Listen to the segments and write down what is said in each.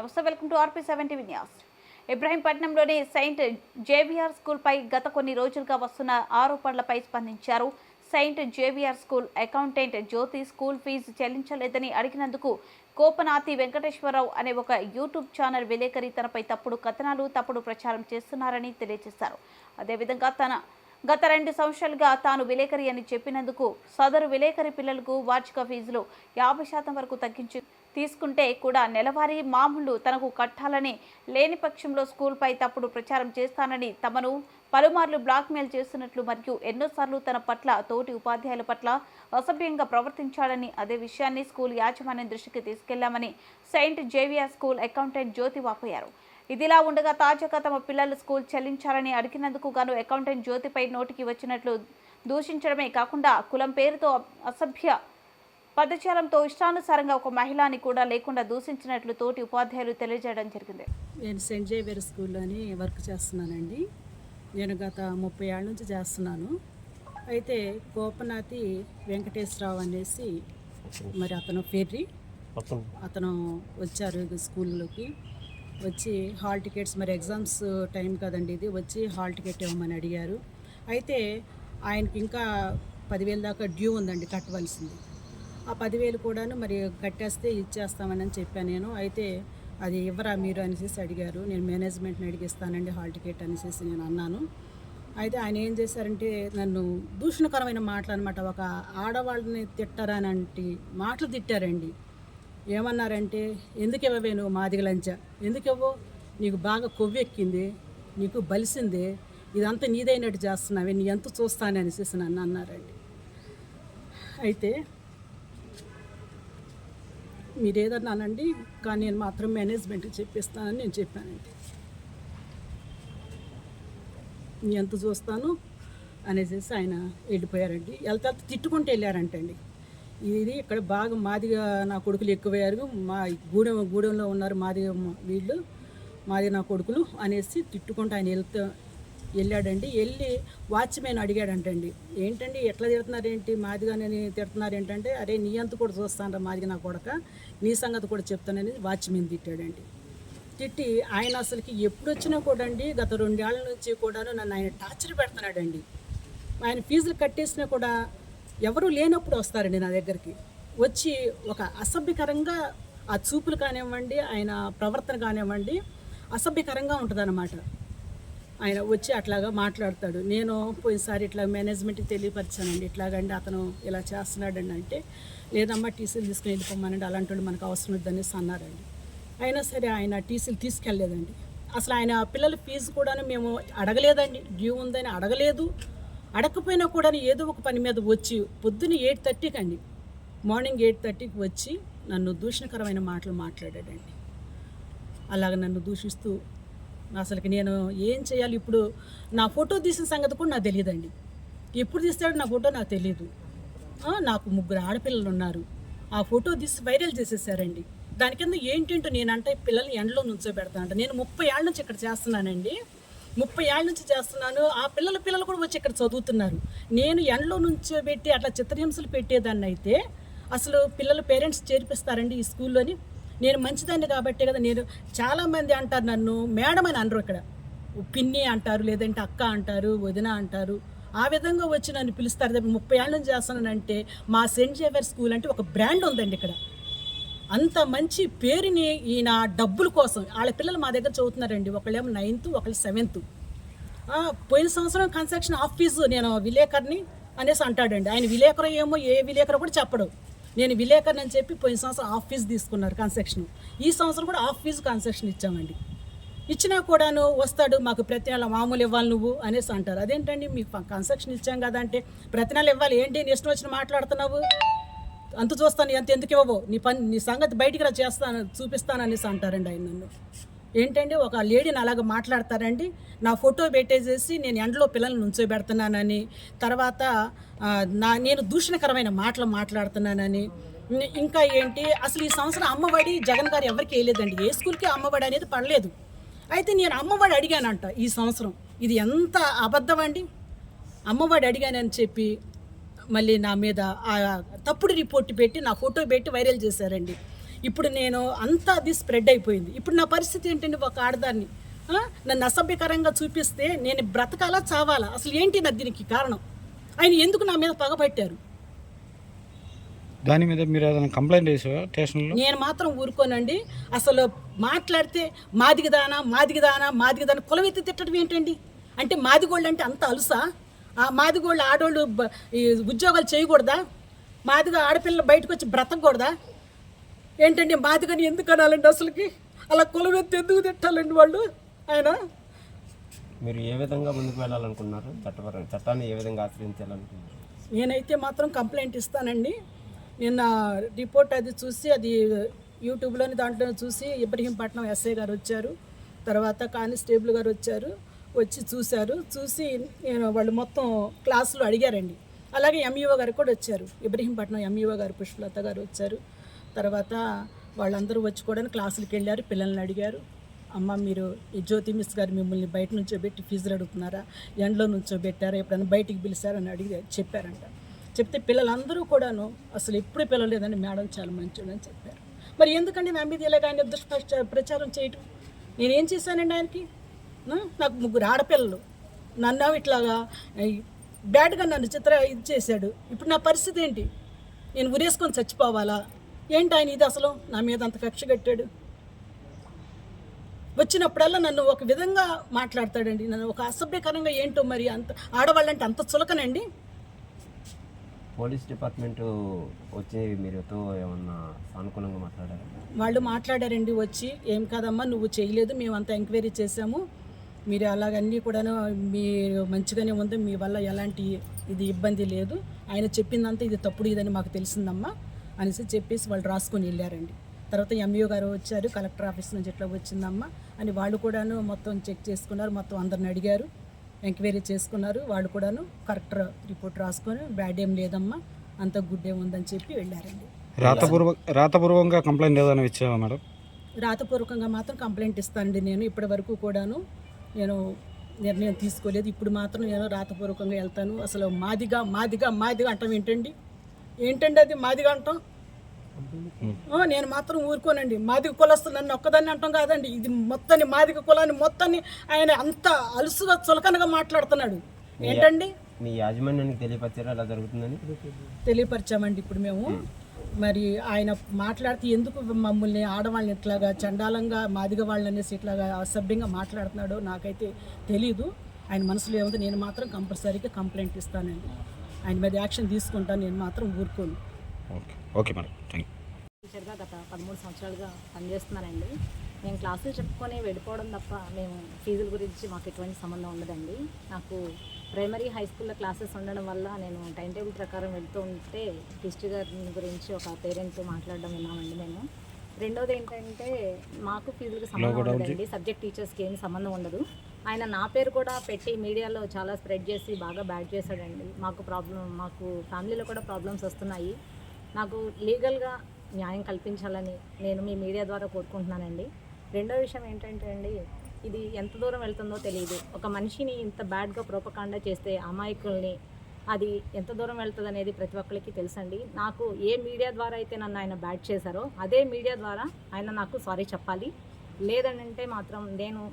నమస్తే, welcome to RP7 TV news. ఇబ్రహీంపట్నంలోని Saint Xavier స్కూల్పై గత కొన్ని రోజులుగా వస్తున్న ఆరోపణలపై స్పందించారు. Saint Xavier school accountant Jyoti school fee చెల్లించలేదని అడిగినందుకు కోపనాతి వెంకటేశ్వరరావు అనే ఒక యూట్యూబ్ ఛానల్ విలేకరి తనపై తప్పుడు కథనాలు, తప్పుడు ప్రచారం చేస్తున్నారని తెలియజేశారు. అదేవిధంగా గత 2 సంవత్సరాలుగా తాను విలేకరి అని చెప్పినందుకు సదరు విలేకరి పిల్లలకు వార్షిక ఫీజులు 50% వరకు తగ్గించి తీసుకుంటే కూడా నెలవారీ మామూలు తనకు కట్టాలని, లేని పక్షంలో స్కూల్పై తప్పుడు ప్రచారం చేస్తానని తమను పలుమార్లు బ్లాక్మెయిల్ చేస్తున్నట్లు మరియు ఎన్నోసార్లు తన పట్ల, తోటి ఉపాధ్యాయుల పట్ల అసభ్యంగా ప్రవర్తించాడని, అదే విషయాన్ని స్కూల్ యాజమాన్యం దృష్టికి తీసుకెళ్లామని సెయింట్ జేవియర్ స్కూల్ అకౌంటెంట్ జ్యోతి వాపోయారు. ఇదిలా ఉండగా తాజాగా తమ పిల్లలు స్కూల్ చెల్లించాలని అడిగినందుకు గాను అకౌంటెంట్ జ్యోతిపై నోటికి వచ్చినట్లు దూషించడమే కాకుండా కులం పేరుతో అసభ్య పదజాలంతో ఇష్టానుసారంగా ఒక మహిళని కూడా లేకుండా దూషించినట్లు తోటి ఉపాధ్యాయులు తెలియజేయడం జరిగింది. నేను సెయింట్ జేవియర్ స్కూల్లోని వర్క్ చేస్తున్నానండి. నేను గత 30 ఏళ్ళ నుంచి చేస్తున్నాను. అయితే కోపనాతి వెంకటేశ్వరరావు అనేసి మరి అతను ఫెర్రీ అతను వచ్చారు స్కూల్లోకి. వచ్చి హాల్ టికెట్స్, మరి ఎగ్జామ్స్ టైం కదండి ఇది, వచ్చి హాల్ టికెట్ ఇవ్వమని అడిగారు. అయితే ఆయనకి ఇంకా 10,000 దాకా డ్యూ ఉందండి కట్టవలసింది. ఆ 10,000 కూడాను మరి కట్టేస్తే ఇచ్చేస్తామని చెప్పాను నేను. అయితే అది ఇవ్వరా మీరు అనేసి అడిగారు. నేను మేనేజ్మెంట్ని అడిగిస్తానండి హాల్ టికెట్ అనేసి నేను అన్నాను. అయితే ఆయన ఏం చేశారంటే నన్ను దూషణకరమైన మాటలు అనమాట, ఒక ఆడవాళ్ళని తిట్టారనంటి మాటలు తిట్టారండి. ఏమన్నారంటే, ఎందుకు ఇవ్వవే నువ్వు మాదిగ లంచ, ఎందుకు ఇవ్వవు, నీకు బాగా కొవ్వెక్కింది, నీకు బలిసిందే, ఇదంతా నీదైనట్టు చేస్తున్నావే, నీ ఎంత చూస్తాను అనేసి నన్ను అన్నారండి. అయితే మీరు ఏదన్నానండి, కానీ నేను మాత్రం మేనేజ్మెంట్కి చెప్పిస్తానని నేను చెప్పానండి. నీ ఎంత చూస్తాను అనేసి ఆయన వెళ్ళిపోయారండి. వెళ్తే తిట్టుకుంటూ వెళ్ళారంటండి. ఇది ఇక్కడ బాగా మాదిగా నా కొడుకులు ఎక్కువయ్యారు, మా గూడెంలో ఉన్నారు మాదిగా వీళ్ళు, మాది నా కొడుకులు అనేసి తిట్టుకుంటూ ఆయన వెళ్ళాడండి. వెళ్ళి వాచ్మెన్ అడిగాడంటండి, ఏంటండి ఎట్లా తిడుతున్నారేంటి, మాదిగానే తిడుతున్నారేంటంటే, అరే నీ అంత కూడా చూస్తానరా మాదిగా నా కొడక, నీ సంగతి కూడా చెప్తానని వాచ్మెన్ తిట్టాడండి. తిట్టి ఆయన అసలుకి ఎప్పుడు వచ్చినా కూడా అండి, గత 2 ఏళ్ల నుంచి కూడా నన్ను ఆయన టార్చర్ పెడుతున్నాడండి. ఆయన ఫీజులు కట్టేసినా కూడా ఎవరు లేనప్పుడు వస్తారండి నా దగ్గరికి. వచ్చి ఒక అసభ్యకరంగా ఆ చూపులు కానివ్వండి, ఆయన ప్రవర్తన కానివ్వండి అసభ్యకరంగా ఉంటుందన్నమాట. ఆయన వచ్చి అట్లాగా మాట్లాడతాడు. నేను పోయినసారి ఇట్లా మేనేజ్మెంట్కి తెలియపరిచానండి, ఇట్లాగండి అతను ఇలా చేస్తున్నాడండి అంటే, లేదమ్మా టీసీలు తీసుకుని వెళ్ళిపోమనండి, అలాంటి మనకు అవసరం వద్దనేసి అన్నారండి. అయినా సరే ఆయన టీసీలు తీసుకెళ్ళలేదండి. అసలు ఆయన పిల్లల ఫీజు కూడా మేము అడగలేదండి, డ్యూ ఉందని అడగలేదు. అడగకపోయినా కూడా ఏదో ఒక పని మీద వచ్చి పొద్దున్న 8:30కి అండి, మార్నింగ్ 8:30కి వచ్చి నన్ను దూషణకరమైన మాటలు మాట్లాడాడండి. అలాగ నన్ను దూషిస్తూ అసలుకి నేను ఏం చేయాలి, ఇప్పుడు నా ఫోటో తీసిన సంగతి కూడా నాకు తెలియదండి. ఎప్పుడు తీస్తాడో నా ఫోటో నాకు తెలియదు. నాకు 3 ఆడపిల్లలు ఉన్నారు. ఆ ఫోటో తీసి వైరల్ చేసేసారండి. దాని కింద ఏంటంటో నేనంటే పిల్లల్ని ఎండలో నుంచోబెడతానంట. నేను 30 ఏళ్ళ నుంచి ఇక్కడ చేస్తున్నానండి, 30 ఏళ్ళ నుంచి చేస్తున్నాను. ఆ పిల్లలు కూడా వచ్చి ఇక్కడ చదువుతున్నారు. నేను ఎండలో నుంచోబెట్టి అట్లా చిత్రహింసలు పెట్టేదాన్ని అయితే అసలు పిల్లలు పేరెంట్స్ చేర్పిస్తారండి ఈ స్కూల్లోని. నేను మంచిదాన్ని కాబట్టే కదా. నేను చాలామంది అంటారు నన్ను మేడం అని అనరు, ఇక్కడ పిన్ని అంటారు, లేదంటే అక్క అంటారు, వదిన అంటారు. ఆ విధంగా వచ్చి నన్ను పిలుస్తారు. 30 ఏళ్ళ నుంచి చేస్తున్నానంటే మా సెయింట్ జేవియర్ స్కూల్ అంటే ఒక బ్రాండ్ ఉందండి ఇక్కడ. అంత మంచి పేరుని ఈయన డబ్బుల కోసం, వాళ్ళ పిల్లలు మా దగ్గర చదువుతున్నారండి. ఒకళ్ళేమో 9th, ఒకళ్ళు 7th. పోయిన సంవత్సరం కన్స్ట్రక్షన్ ఆఫ్ ఫీజు నేను విలేకరిని అనేసి అంటాడండి. ఆయన విలేకరు ఏమో ఏ విలేకరు కూడా చెప్పడు. నేను విలేకరిని అని చెప్పి పోయిన సంవత్సరం ఆఫ్ ఫీజు తీసుకున్నారు కన్స్ట్రక్షన్. ఈ సంవత్సరం కూడా ఆఫ్ ఫీజు కన్స్ట్రక్షన్ ఇచ్చామండి. ఇచ్చినా కూడాను వస్తాడు, మాకు ప్రతి నెల మామూలు ఇవ్వాలి నువ్వు అనేసి అంటారు. అదేంటండి మీకు కన్స్ట్రక్షన్ ఇచ్చాం కదా అంటే ప్రతి నెల ఇవ్వాలి ఏంటి, నీ ఇష్టం వచ్చిన మాట్లాడుతున్నావు, అంత చూస్తాను, ఎంత ఎందుకు ఇవ్వవు, నీ సంగతి బయటికి రా చేస్తాను చూపిస్తాను అనేసి అంటారండి ఆయన నన్ను. ఏంటండి ఒక లేడీని అలాగ మాట్లాడతారండి. నా ఫోటో పెట్టేసేసి నేను ఎండలో పిల్లల్ని నుంచోబెడుతున్నానని, తర్వాత నేను దూషణకరమైన మాటలు మాట్లాడుతున్నానని, ఇంకా ఏంటి అసలు ఈ సంవత్సరం అమ్మఒడి జగన్ గారు ఎవరికి వేయలేదండి. ఏ స్కూల్కి అమ్మఒడి అనేది పడలేదు. అయితే నేను అమ్మఒడి అడిగానంట ఈ సంవత్సరం. ఇది ఎంత అబద్ధం అండి. అమ్మఒడి అడిగానని చెప్పి మళ్ళీ నా మీద తప్పుడు రిపోర్ట్ పెట్టి నా ఫోటో పెట్టి వైరల్ చేశారండి. ఇప్పుడు నేను అంతా అది స్ప్రెడ్ అయిపోయింది. ఇప్పుడు నా పరిస్థితి ఏంటంటే ఒక ఆడదాన్ని నన్ను అసభ్యకరంగా చూపిస్తే నేను బ్రతకాలా చావాలా? అసలు ఏంటి నాకు దీనికి కారణం? ఆయన ఎందుకు నా మీద పగబట్టారు? దాని మీద మీరు ఏదైనా కంప్లైంట్ చేసావా స్టేషన్లో? నేను మాత్రం ఊరుకోనండి. అసలు మాట్లాడితే మాదిగదానా కులవెత్తి తిట్టడం ఏంటండి? అంటే మాదిగోళ్ళు అంటే అంత అలుసా? ఆ మాదిగోళ్ళు ఆడోళ్ళు ఈ ఉద్యోగాలు చేయకూడదా? మాదిగ ఆడపిల్లలు బయటకు వచ్చి బ్రతకూడదా? ఏంటండి మాదిగని ఎందుకు అనాలండి? అసలుకి అలా కులవెత్తి ఎందుకు తిట్టాలండి వాళ్ళు? ఆయన మీరు ఏ విధంగా ముందుకు వెళ్ళాలనుకున్నారు? చట్టాన్ని ఏ విధంగా ఆశ్రయించాలనుకున్నారు? నేనైతే మాత్రం కంప్లైంట్ ఇస్తానండి. నిన్న రిపోర్ట్ అది చూసి, అది యూట్యూబ్లోని దాంట్లో చూసి ఇబ్రహీంపట్నం ఎస్ఐ గారు వచ్చారు, తర్వాత కానిస్టేబుల్ గారు వచ్చారు, వచ్చి చూసి వాళ్ళు మొత్తం క్లాసులు అడిగారండి. అలాగే ఎంఈఓ గారు కూడా వచ్చారు, ఇబ్రహీంపట్నం ఎంఈఓ గారు పుష్పలత గారు వచ్చారు. తర్వాత వాళ్ళందరూ వచ్చి కూడా క్లాసులకు వెళ్ళారు, పిల్లల్ని అడిగారు. అమ్మ మీరు ఈ జ్యోతి మిస్ గారు మిమ్మల్ని బయట నుంచోబెట్టి ఫీజులు అడుగుతున్నారా, ఎండలో నుంచోబెట్టారా, ఎప్పుడైనా బయటికి పిలిచారని చెప్పారంట. చెప్తే పిల్లలందరూ కూడాను అసలు ఎప్పుడు పిలవలేదండి, మేడం చాలా మంచిది అని చెప్పారు. మరి ఎందుకండి నా మీద ఇలాగ ఆయన ప్రచారం చేయటం? నేనేం చేశానండి ఆయనకి? నాకు 3 ఆడపిల్లలు, నన్ను ఇట్లాగా బ్యాడ్గా నన్ను ఇది చేశాడు. ఇప్పుడు నా పరిస్థితి ఏంటి? నేను ఉరేసుకొని చచ్చిపోవాలా ఏంటి? ఆయన ఇది అసలు నా మీద అంత కక్ష కట్టాడు. వచ్చినప్పుడల్లా నన్ను ఒక విధంగా మాట్లాడతాడండి, నన్ను ఒక అసభ్యకరంగా. ఏంటో మరి అంత ఆడవాళ్ళంటే అంత చులకనండి. పోలీస్ డిపార్ట్మెంట్ వచ్చి మీరుతో ఏమన్నా సానుకూలంగా మాట్లాడారు? వాళ్ళు మాట్లాడారండి వచ్చి, ఏం కాదమ్మా నువ్వు చేయలేదు, మేమంతా ఎంక్వైరీ చేసాము, మీరు అలాగన్నీ కూడా మీరు మంచిగానే ఉంది, మీ వల్ల ఎలాంటి ఇది ఇబ్బంది లేదు, ఆయన చెప్పిందంతా ఇది తప్పుడు ఇదని మాకు తెలిసిందమ్మా అనేసి చెప్పేసి వాళ్ళు రాసుకొని వెళ్ళారండి. తర్వాత ఎంఈఓ గారు వచ్చారు, కలెక్టర్ ఆఫీస్ నుంచి ఎట్లా వచ్చిందమ్మా అని వాళ్ళు కూడాను మొత్తం చెక్ చేసుకున్నారు, మొత్తం అందరిని అడిగారు, ఎంక్వైరీ చేసుకున్నారు. వాళ్ళు కూడాను కరెక్ట్ రిపోర్ట్ రాసుకొని బ్యాడ్ ఏం లేదమ్మా అంత గుడ్ ఏం ఉందని చెప్పి వెళ్ళారండి. రాతపూర్వకంగా కంప్లైంట్ ఏదైనా ఇచ్చావా మేడం? రాతపూర్వకంగా మాత్రం కంప్లైంట్ ఇస్తానండి. నేను ఇప్పటి వరకు కూడాను నేను నిర్ణయం తీసుకోలేదు. ఇప్పుడు మాత్రం నేను రాతపూర్వకంగా వెళ్తాను. అసలు మాదిగా అంటాం ఏంటండి అది మాదిగా అంటాం? నేను మాత్రం ఊరుకోనండి. మాదిగ కులస్తులు నన్ను ఒక్కదాన్ని అంటాం కాదండి, ఇది మొత్తాన్ని మాదిగ కులాన్ని మొత్తాన్ని ఆయన అంత అలుసుగా చులకనగా మాట్లాడుతున్నాడు. ఏంటండి? మీ యాజమాన్యానికి తెలియపరిచారా అలా జరుగుతుందని? తెలియపరిచామండి. ఇప్పుడు మేము మరి ఆయన మాట్లాడితే ఎందుకు మమ్మల్ని ఆడవాళ్ళని ఇట్లాగా చండాలంగా మాదిగ వాళ్ళని అనేసి ఇట్లాగా అసభ్యంగా మాట్లాడుతున్నాడో నాకైతే తెలీదు. ఆయన మనసులో ఏముంది, నేను మాత్రం కంపల్సరీగా కంప్లైంట్ ఇస్తానండి. ఆయన మీద యాక్షన్ తీసుకుంటాను, నేను మాత్రం ఊరుకోను. Okay madam, thank you. టీచర్గా గత 13 సంవత్సరాలుగా పనిచేస్తున్నానండి. మేము క్లాసులు చెప్పుకొని వెళ్ళిపోవడం తప్ప మేము ఫీజుల గురించి మాకు ఎటువంటి సంబంధం ఉండదండి. నాకు ప్రైమరీ హై స్కూల్లో క్లాసెస్ ఉండడం వల్ల నేను టైం టేబుల్ ప్రకారం వెళ్తూ ఉంటే హిస్టరీ గారి గురించి ఒక పేరెంట్ మాట్లాడడం విన్నామండి మేము. రెండోది ఏంటంటే మాకు ఫీజులకు సంబంధం ఉండదండి, సబ్జెక్ట్ టీచర్స్కి ఏమి సంబంధం ఉండదు. ఆయన నా పేరు కూడా పెట్టి మీడియాలో చాలా స్ప్రెడ్ చేసి బాగా బ్యాడ్ చేశాడండి. మాకు ఫ్యామిలీలో కూడా ప్రాబ్లమ్స్ వస్తున్నాయి. నాకు లీగల్గా న్యాయం కల్పించాలని నేను మీ మీడియా ద్వారా కోరుకుంటున్నానండి. రెండో విషయం ఏంటంటే అండి, ఇది ఎంత దూరం వెళ్తుందో తెలియదు. ఒక మనిషిని ఇంత బ్యాడ్గా ప్రోపకాండా చేస్తే అమాయకుల్ని అది ఎంత దూరం వెళ్తుంది అనేది ప్రతి ఒక్కరికి తెలుసండి. నాకు ఏ మీడియా ద్వారా అయితే నన్ను ఆయన బ్యాడ్ చేశారో అదే మీడియా ద్వారా ఆయన నాకు సారీ చెప్పాలి. లేదనంటే మాత్రం నేను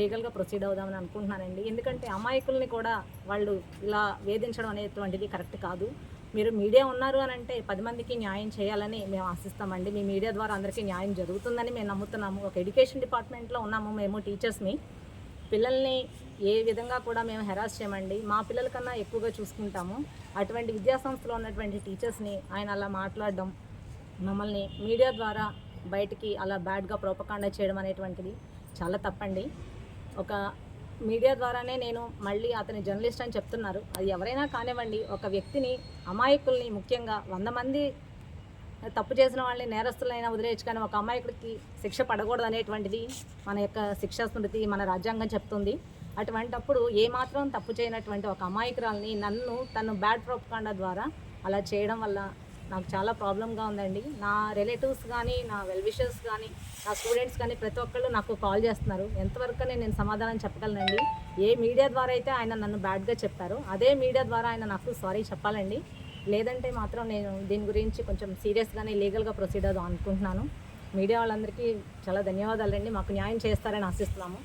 లీగల్గా ప్రొసీడ్ అవుదామని అనుకుంటున్నానండి. ఎందుకంటే అమాయకుల్ని కూడా వాళ్ళు ఇలా వేధించడం అనేటువంటిది కరెక్ట్ కాదు. మీరు మీడియా ఉన్నారు అని అంటే 10 మందికి న్యాయం చేయాలని మేము ఆశిస్తామండి. మీ మీడియా ద్వారా అందరికీ న్యాయం జరుగుతుందని మేము నమ్ముతున్నాము. ఒక ఎడ్యుకేషన్ డిపార్ట్మెంట్లో ఉన్నాము మేము టీచర్స్ని. పిల్లల్ని ఏ విధంగా కూడా మేము హెరాస్ చేయమండి, మా పిల్లల కన్నా ఎక్కువగా చూసుకుంటాము. అటువంటి విద్యాసంస్థలో ఉన్నటువంటి టీచర్స్ని ఆయన అలా మాట్లాడడం, మమ్మల్ని మీడియా ద్వారా బయటికి అలా బ్యాడ్గా ప్రోపకాండా చేయడం అనేటువంటిది చాలా తప్పండి. ఒక మీడియా ద్వారానే నేను మళ్ళీ అతని జర్నలిస్ట్ అని చెప్తున్నారు, అది ఎవరైనా కానివ్వండి. ఒక వ్యక్తిని, అమాయకుల్ని, ముఖ్యంగా 100 మంది తప్పు చేసిన వాళ్ళని నేరస్తులైనా వదిలేయచ్చు, కానీ ఒక అమాయకుడికి శిక్ష పడకూడదు అనేటువంటిది మన యొక్క శిక్షా స్మృతి, మన రాజ్యాంగం చెప్తుంది. అటువంటప్పుడు ఏమాత్రం తప్పు చేయనటువంటి ఒక అమాయకురాల్ని తను బ్యాడ్ ప్రోపకాండా ద్వారా అలా చేయడం వల్ల నాకు చాలా ప్రాబ్లంగా ఉందండి. నా రిలేటివ్స్ కానీ, నా వెల్ విషర్స్ కానీ, నా స్టూడెంట్స్ కానీ ప్రతి ఒక్కళ్ళు నాకు కాల్ చేస్తున్నారు. ఎంతవరకు నేను సమాధానం చెప్పగలనండి. ఏ మీడియా ద్వారా అయితే ఆయన నన్ను బ్యాడ్గా చెప్పారో అదే మీడియా ద్వారా ఆయన నాకు సారీ చెప్పాలండి. లేదంటే మాత్రం నేను దీని గురించి కొంచెం సీరియస్గానే లీగల్గా ప్రొసీడ్ అవుదాం అనుకుంటున్నాను. మీడియా వాళ్ళందరికీ చాలా ధన్యవాదాలండి. మాకు న్యాయం చేస్తారని ఆశిస్తున్నాము.